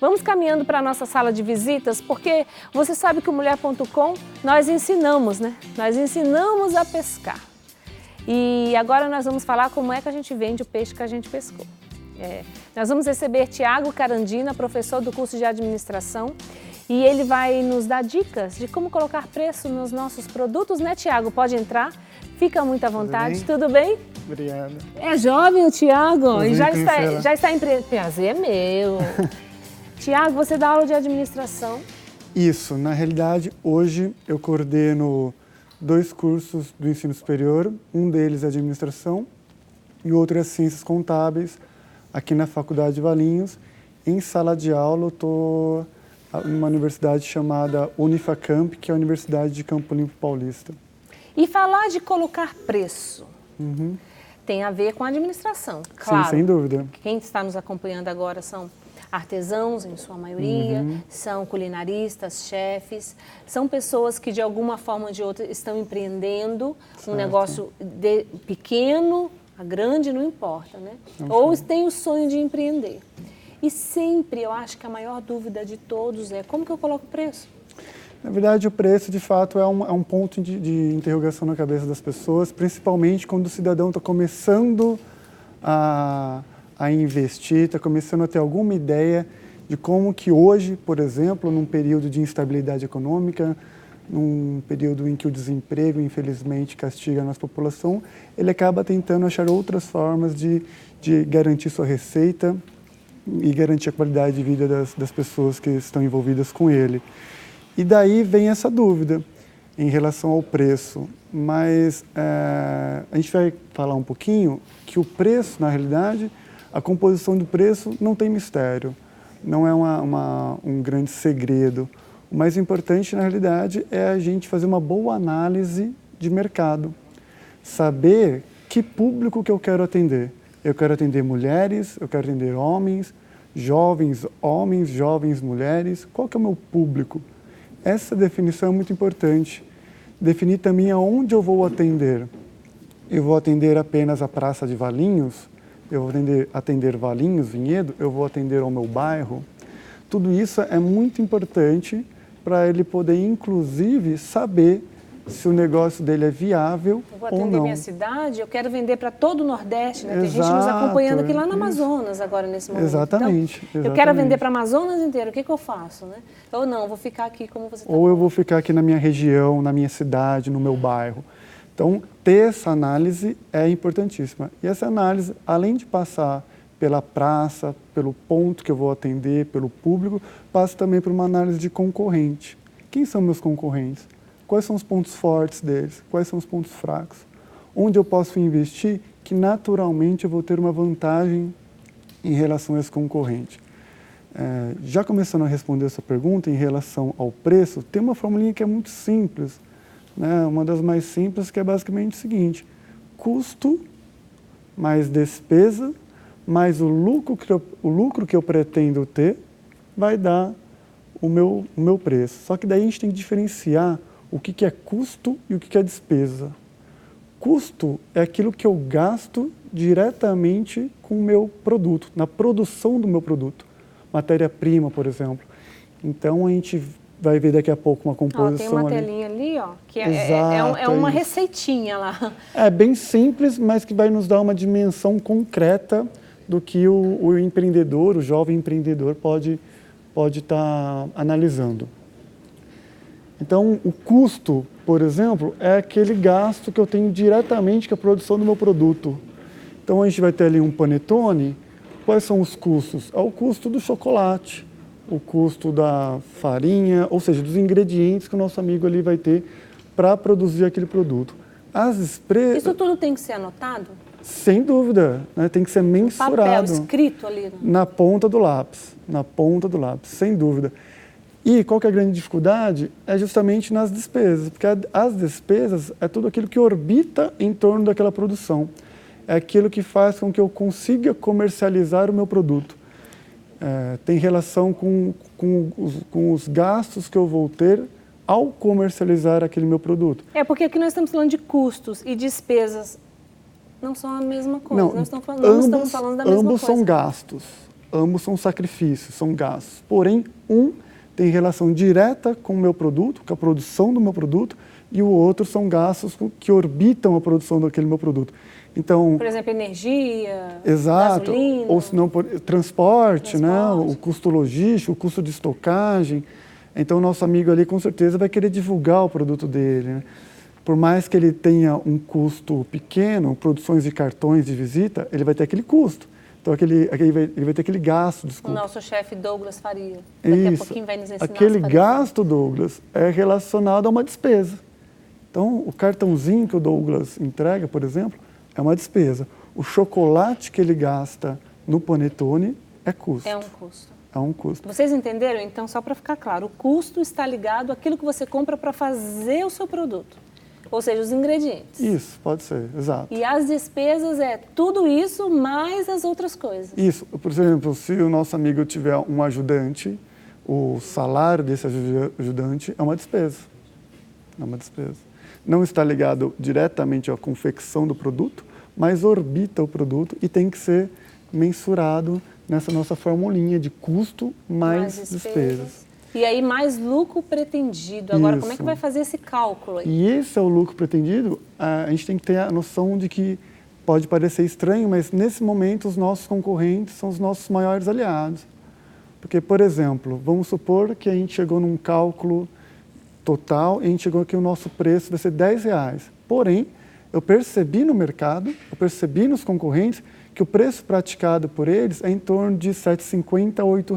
Vamos caminhando para a nossa sala de visitas, porque você sabe que o Mulher.com nós ensinamos, né? Nós ensinamos a pescar. E agora nós vamos falar como é que a gente vende o peixe que a gente pescou. Nós vamos receber Tiago Carandina, professor do curso de administração, e ele vai nos dar dicas de como colocar preço nos nossos produtos, né, Tiago? Pode entrar, fica muito à vontade. Tudo bem? Obrigado. É jovem o Tiago e já está empreendendo. Prazer é meu. Tiago, você dá aula de administração? Isso, na realidade, hoje eu coordeno 2 cursos do ensino superior, um deles é administração e o outro é ciências contábeis, aqui na Faculdade de Valinhos. Em sala de aula, eu estou numa universidade chamada Unifacamp, que é a Universidade de Campo Limpo Paulista. E falar de colocar preço tem a ver com a administração, claro. Sim, sem dúvida. Quem está nos acompanhando agora são artesãos, em sua maioria, são culinaristas, chefes, são pessoas que de alguma forma ou de outra estão empreendendo um negócio pequeno, a grande, não importa, né? Ou têm o sonho de empreender. E sempre eu acho que a maior dúvida de todos é como que eu coloco o preço? Na verdade, o preço, de fato, é um ponto de interrogação na cabeça das pessoas, principalmente quando o cidadão está começando a investir, está começando a ter alguma ideia de como que hoje, por exemplo, num período de instabilidade econômica, num período em que o desemprego, infelizmente, castiga a nossa população, ele acaba tentando achar outras formas de garantir sua receita e garantir a qualidade de vida das pessoas que estão envolvidas com ele. E daí vem essa dúvida em relação ao preço, mas a gente vai falar um pouquinho que o preço, na realidade, a composição do preço não tem mistério, não é um grande segredo. O mais importante, na realidade, é a gente fazer uma boa análise de mercado, saber que público que eu quero atender. Eu quero atender mulheres, eu quero atender homens, jovens mulheres, qual que é o meu público? Essa definição é muito importante. Definir também aonde eu vou atender. Eu vou atender apenas a Praça de Valinhos? Eu vou atender Valinhos, Vinhedo? Eu vou atender ao meu bairro? Tudo isso é muito importante para ele poder, inclusive, saber se o negócio dele é viável ou não. Eu vou atender minha cidade, eu quero vender para todo o Nordeste, né? Tem gente nos acompanhando aqui lá no Amazonas agora, nesse momento. Exatamente. Então, eu quero vender para o Amazonas inteiro, o que eu faço, né? Ou não, vou ficar aqui como você está falando. Ou eu vou ficar aqui na minha região, na minha cidade, no meu bairro. Então, ter essa análise é importantíssima. E essa análise, além de passar pela praça, pelo ponto que eu vou atender, pelo público, passa também por uma análise de concorrente. Quem são meus concorrentes? Quais são os pontos fortes deles? Quais são os pontos fracos? Onde eu posso investir que naturalmente eu vou ter uma vantagem em relação a esse concorrente? Já começando a responder essa pergunta em relação ao preço, tem uma formulinha que é muito simples, né? Uma das mais simples, que é basicamente o seguinte: custo mais despesa mais o lucro que eu pretendo ter vai dar o meu preço. Só que daí a gente tem que diferenciar o que é custo e o que é despesa. Custo é aquilo que eu gasto diretamente com o meu produto, na produção do meu produto. Matéria-prima, por exemplo. Então, a gente vai ver daqui a pouco uma composição. Tem uma telinha ali, ó, que é uma receitinha lá. É bem simples, mas que vai nos dar uma dimensão concreta do que o empreendedor, o jovem empreendedor pode estar analisando. Então, o custo, por exemplo, é aquele gasto que eu tenho diretamente com a produção do meu produto. Então, a gente vai ter ali um panetone. Quais são os custos? É o custo do chocolate, o custo da farinha, ou seja, dos ingredientes que o nosso amigo ali vai ter para produzir aquele produto. Isso tudo tem que ser anotado? Sem dúvida, né? Tem que ser mensurado. Papel escrito ali. Na ponta do lápis, sem dúvida. E qual que é a grande dificuldade? É justamente nas despesas, porque as despesas é tudo aquilo que orbita em torno daquela produção. É aquilo que faz com que eu consiga comercializar o meu produto. Tem relação com os gastos que eu vou ter ao comercializar aquele meu produto. Porque aqui nós estamos falando de custos e despesas. Não são a mesma coisa. Não, não estamos falando da mesma coisa. Ambos são gastos. ambos são sacrifícios, são gastos. Porém, um tem relação direta com o meu produto, com a produção do meu produto, e o outro são gastos que orbitam a produção daquele meu produto. Então, por exemplo, energia, exato, gasolina, ou se não, transporte, né? O custo logístico, o custo de estocagem. Então, o nosso amigo ali, com certeza, vai querer divulgar o produto dele, né? Por mais que ele tenha um custo pequeno, produções de cartões de visita, ele vai ter aquele custo. Então, ele vai ter aquele gasto, desculpa. O nosso chefe Douglas Faria. Daqui a pouquinho vai nos ensinar. Aquele gasto, Douglas, é relacionado a uma despesa. Então, o cartãozinho que o Douglas entrega, por exemplo, é uma despesa. O chocolate que ele gasta no panetone é custo. É um custo. É um custo. Vocês entenderam? Então, só para ficar claro, o custo está ligado àquilo que você compra para fazer o seu produto. Ou seja, os ingredientes. Isso, pode ser, exato. E as despesas é tudo isso mais as outras coisas. Isso. Por exemplo, se o nosso amigo tiver um ajudante, o salário desse ajudante é uma despesa. É uma despesa. Não está ligado diretamente à confecção do produto, mas orbita o produto e tem que ser mensurado nessa nossa formulinha de custo mais despesas. E aí mais lucro pretendido. Agora, como é que vai fazer esse cálculo aí? E esse é o lucro pretendido, a gente tem que ter a noção de que pode parecer estranho, mas nesse momento os nossos concorrentes são os nossos maiores aliados. Porque, por exemplo, vamos supor que a gente chegou num cálculo total e a gente chegou que o nosso preço vai ser R$10. Porém, eu percebi no mercado, eu percebi nos concorrentes que o preço praticado por eles é em torno de R$ 7,50 a R$ 8.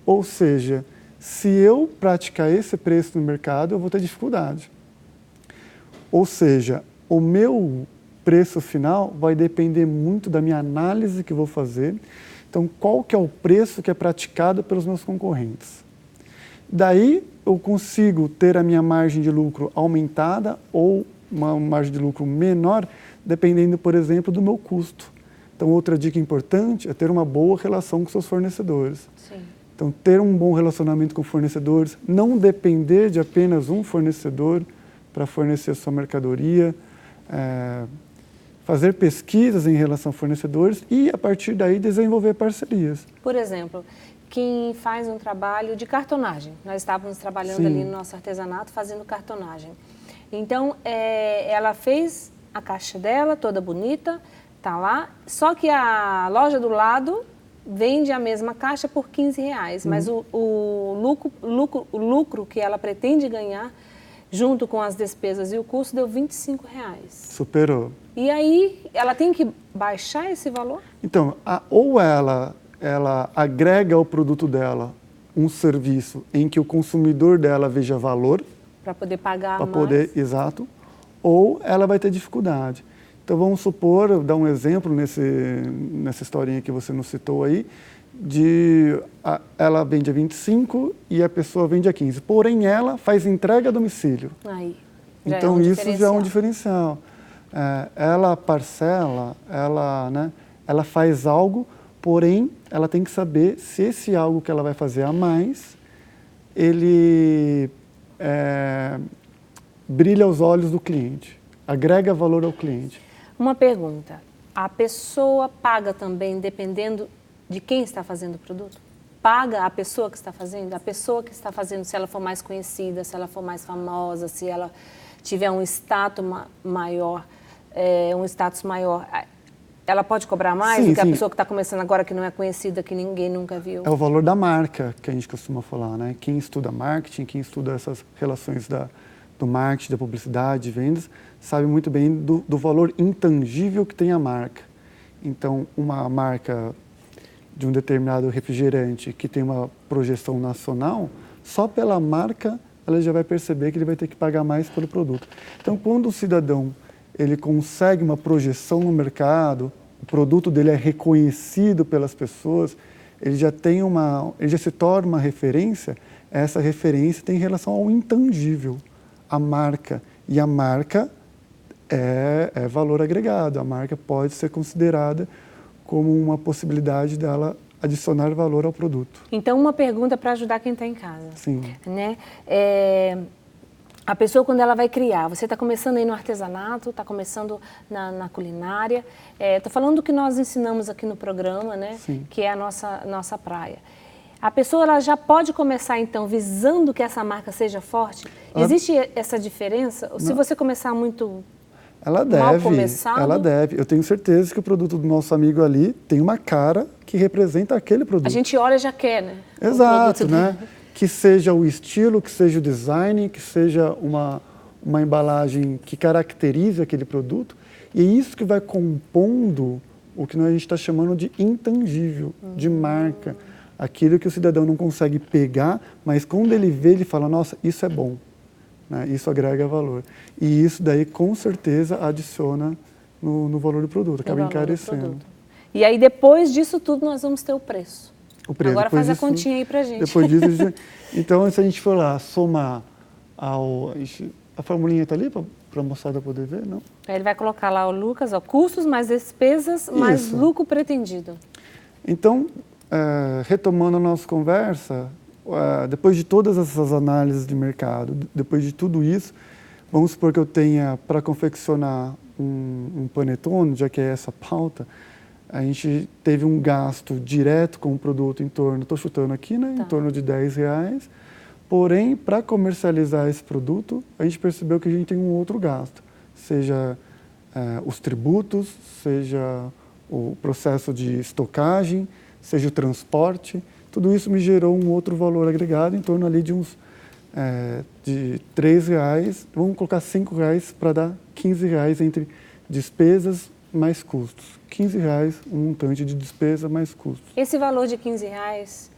Ou seja, se eu praticar esse preço no mercado, eu vou ter dificuldade. Ou seja, o meu preço final vai depender muito da minha análise que eu vou fazer. Então, qual que é o preço que é praticado pelos meus concorrentes? Daí, eu consigo ter a minha margem de lucro aumentada ou uma margem de lucro menor, dependendo, por exemplo, do meu custo. Então, outra dica importante é ter uma boa relação com seus fornecedores. Sim. Então, ter um bom relacionamento com fornecedores, não depender de apenas um fornecedor para fornecer a sua mercadoria, fazer pesquisas em relação a fornecedores e, a partir daí, desenvolver parcerias. Por exemplo, quem faz um trabalho de cartonagem, nós estávamos trabalhando ali no nosso artesanato fazendo cartonagem. Então, ela fez a caixa dela, toda bonita, tá lá, só que a loja do lado vende a mesma caixa por R$15, mas o lucro que ela pretende ganhar, junto com as despesas e o custo, deu R$25. Superou. E aí, ela tem que baixar esse valor? Então, ou ela agrega ao produto dela um serviço em que o consumidor dela veja valor. Para poder pagar mais. Exato. Ou ela vai ter dificuldade. Então, vamos supor, dar um exemplo nessa historinha que você nos citou aí, ela vende a 25 e a pessoa vende a 15. Porém, ela faz entrega a domicílio. Aí, então, isso já é um diferencial. Ela parcela, ela faz algo, porém, ela tem que saber se esse algo que ela vai fazer a mais, ele brilha aos olhos do cliente, agrega valor ao cliente. Uma pergunta, a pessoa paga também dependendo de quem está fazendo o produto? Paga a pessoa que está fazendo? A pessoa que está fazendo, se ela for mais conhecida, se ela for mais famosa, se ela tiver um status maior, ela pode cobrar mais do que a pessoa que está começando agora, que não é conhecida, que ninguém nunca viu? É o valor da marca que a gente costuma falar, né? Quem estuda marketing, quem estuda essas relações do marketing, da publicidade, de vendas, sabe muito bem do valor intangível que tem a marca. Então, uma marca de um determinado refrigerante que tem uma projeção nacional, só pela marca ela já vai perceber que ele vai ter que pagar mais pelo produto. Então, quando o cidadão ele consegue uma projeção no mercado, o produto dele é reconhecido pelas pessoas, ele já se torna uma referência, essa referência tem relação ao intangível, a marca. E a marca é valor agregado, a marca pode ser considerada como uma possibilidade dela adicionar valor ao produto. Então, uma pergunta para ajudar quem está em casa. Sim. Né? A pessoa, quando ela vai criar, você está começando aí no artesanato, está começando na culinária. Estou falando do que nós ensinamos aqui no programa, né? Sim. Que é a nossa praia. A pessoa ela já pode começar, então, visando que essa marca seja forte? Existe essa diferença? Ou se você começar muito mal começado? Ela deve. Eu tenho certeza que o produto do nosso amigo ali tem uma cara que representa aquele produto. A gente olha e já quer, né? Exato, né? Que seja o estilo, que seja o design, que seja uma embalagem que caracterize aquele produto. E é isso que vai compondo o que a gente está chamando de intangível, de marca. Aquilo que o cidadão não consegue pegar, mas quando ele vê, ele fala, nossa, isso é bom, né? Isso agrega valor. E isso daí, com certeza, adiciona no valor do produto, acaba encarecendo. E aí, depois disso tudo, nós vamos ter o preço. O preço. Agora faz a continha aí pra gente. Depois disso, então, se a gente for lá somar a formulinha está ali para a moçada poder ver, não? Aí ele vai colocar lá o Lucas, ó, custos mais despesas mais lucro pretendido. Então, retomando a nossa conversa, depois de todas essas análises de mercado, depois de tudo isso, vamos supor que eu tenha para confeccionar um panetone, já que é essa pauta, a gente teve um gasto direto com o produto em torno, estou chutando aqui, né, em torno de R$10. Porém, para comercializar esse produto, a gente percebeu que a gente tem um outro gasto, seja os tributos, seja o processo de estocagem, seja o transporte. Tudo isso me gerou um outro valor agregado em torno ali de uns de R$3, vamos colocar R$5 para dar R$15 entre despesas mais custos. R$15, um montante de despesa mais custos. Esse valor de R$15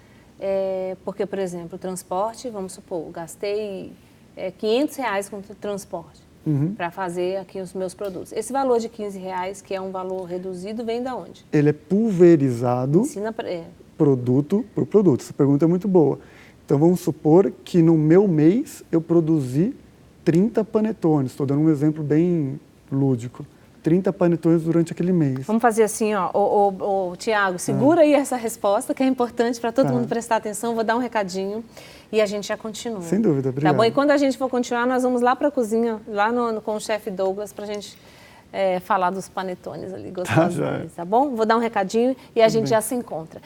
porque, por exemplo, o transporte, vamos supor, gastei R$500 com o transporte para fazer aqui os meus produtos. Esse valor de R$15, que é um valor reduzido, vem da onde? Ele é pulverizado produto por produto. Essa pergunta é muito boa. Então, vamos supor que no meu mês eu produzi 30 panetones. Estou dando um exemplo bem lúdico. 30 panetones durante aquele mês. Vamos fazer assim, ó, Tiago, segura aí essa resposta, que é importante para todo mundo prestar atenção. Vou dar um recadinho e a gente já continua. Sem dúvida, obrigado. Tá bom? E quando a gente for continuar, nós vamos lá para a cozinha, lá com o chefe Douglas, para a gente falar dos panetones ali, gostosos, tá bom? Vou dar um recadinho e a gente já se encontra.